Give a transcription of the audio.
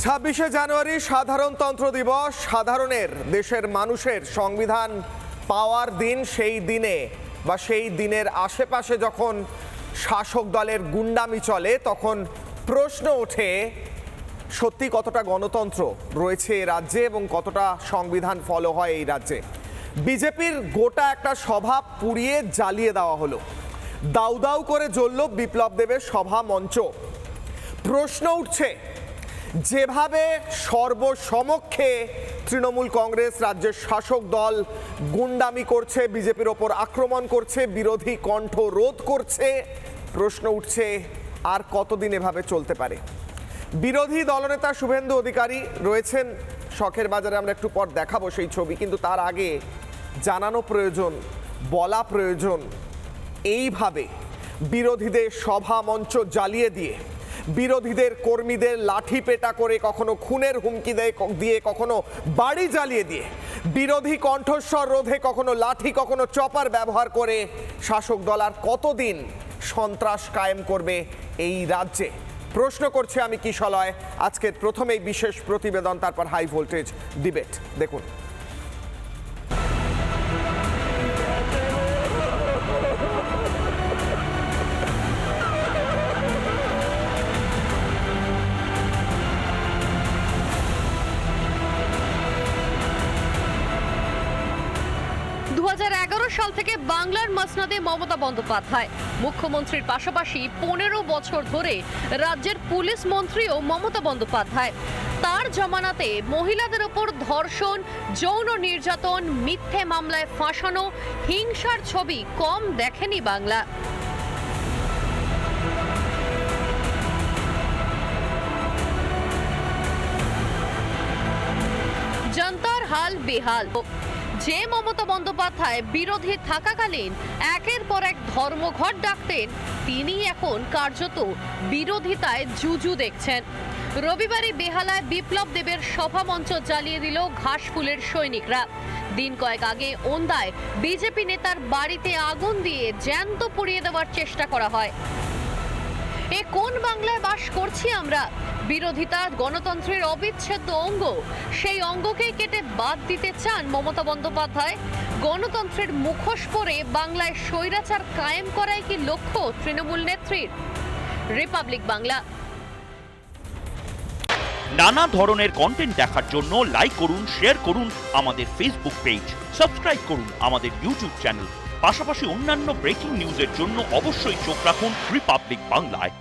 ছাব্বিশে জানুয়ারি সাধারণতন্ত্র দিবস, সাধারণের দেশের মানুষের সংবিধান পাওয়ার দিন। সেই দিনে বা সেই দিনের আশেপাশে যখন শাসক দলের গুন্ডামি চলে, তখন প্রশ্ন ওঠে সত্যি কতটা গণতন্ত্র রয়েছে এই রাজ্যে এবং কতটা সংবিধান ফলো হয় এই রাজ্যে। বিজেপির গোটা একটা সভা পুড়িয়ে জ্বালিয়ে দেওয়া হলো। দাউ দাউ করে জ্বলল বিপ্লব দেবের সভা মঞ্চ। প্রশ্ন উঠছে, যেভাবে সর্বসমক্ষে তৃণমূল কংগ্রেস রাজ্যের শাসক দল গুন্ডামি করছে, বিজেপির ওপর আক্রমণ করছে, বিরোধী কণ্ঠ রোধ করছে, প্রশ্ন উঠছে আর কতদিন এভাবে চলতে পারে। বিরোধী দলনেতা শুভেন্দু অধিকারী রয়েছেন শখের বাজারে, আমরা একটু পর দেখাবো সেই ছবি, কিন্তু তার আগে জানানো প্রয়োজন, বলা প্রয়োজন, এইভাবে বিরোধীদের সভা মঞ্চ জ্বালিয়ে দিয়ে, বিরোধীদের কর্মীদের লাঠি পেটা করে, কখনো খুনের হুমকি দিয়ে, কখনো বাড়ি জ্বালিয়ে দিয়ে, বিরোধী কণ্ঠস্বর রোধে কখনো লাঠি কখনো চপার ব্যবহার করে শাসক দল আর কতদিন সন্ত্রাস কায়েম করবে এই রাজ্যে? প্রশ্ন করছে আমি কিশলয়। আজকের প্রথমেই বিশেষ প্রতিবেদন, তারপর হাই ভোল্টেজ ডিবেট দেখুন। 2011 সাল থেকে বাংলার মসনদে মমতা বন্দ্যোপাধ্যায় মুখ্যমন্ত্রীর পাশাপাশি 15 বছর ধরে রাজ্যের পুলিশ মন্ত্রীও মমতা বন্দ্যোপাধ্যায়। তার জমানাতে মহিলাদের ওপর ধর্ষণ, যৌন নির্যাতন, মিথ্যে মামলায় ফাঁসানো, হিংসার ছবি কম দেখেনি বাংলা। জনতার হাল বেহাল। যে মমতা বন্দ্যোপাধ্যায় বিরোধী থাকাকালীন একের পর এক ধর্মঘট ডাকতেন, তিনি এখন কার্যত বিরোধিতায় জুজু দেখছেন। রবিবারই বেহালায় বিপ্লব দেবের সভা মঞ্চ জ্বালিয়ে দিল ঘাসফুলের সৈনিকরা। দিন কয়েক আগে ওন্দায় বিজেপি নেতার বাড়িতে আগুন দিয়ে জ্যান্ত পুড়িয়ে দেওয়ার চেষ্টা করা হয়। এ কোন বাংলায় বাস করছি আমরা? বিরোধিতা গণতন্ত্রের অবিচ্ছেদ্য অঙ্গ, সেই অঙ্গকেই কেটে বাদ দিতে চান মমতা বন্দ্যোপাধ্যায়। গণতন্ত্রের মুখোশ পরে বাংলায় স্বৈরাচার কায়েম করাই কি লক্ষ্য তৃণমূল নেত্রীর? রিপাবলিক বাংলা। নানা ধরনের কন্টেন্ট দেখার জন্য লাইক করুন, শেয়ার করুন আমাদের ফেসবুক পেজ, সাবস্ক্রাইব করুন আমাদের ইউটিউব চ্যানেল। পাশাপাশি অন্যান্য ব্রেকিং নিউজের জন্য অবশ্যই চোখ রাখুন রিপাবলিক বাংলায়।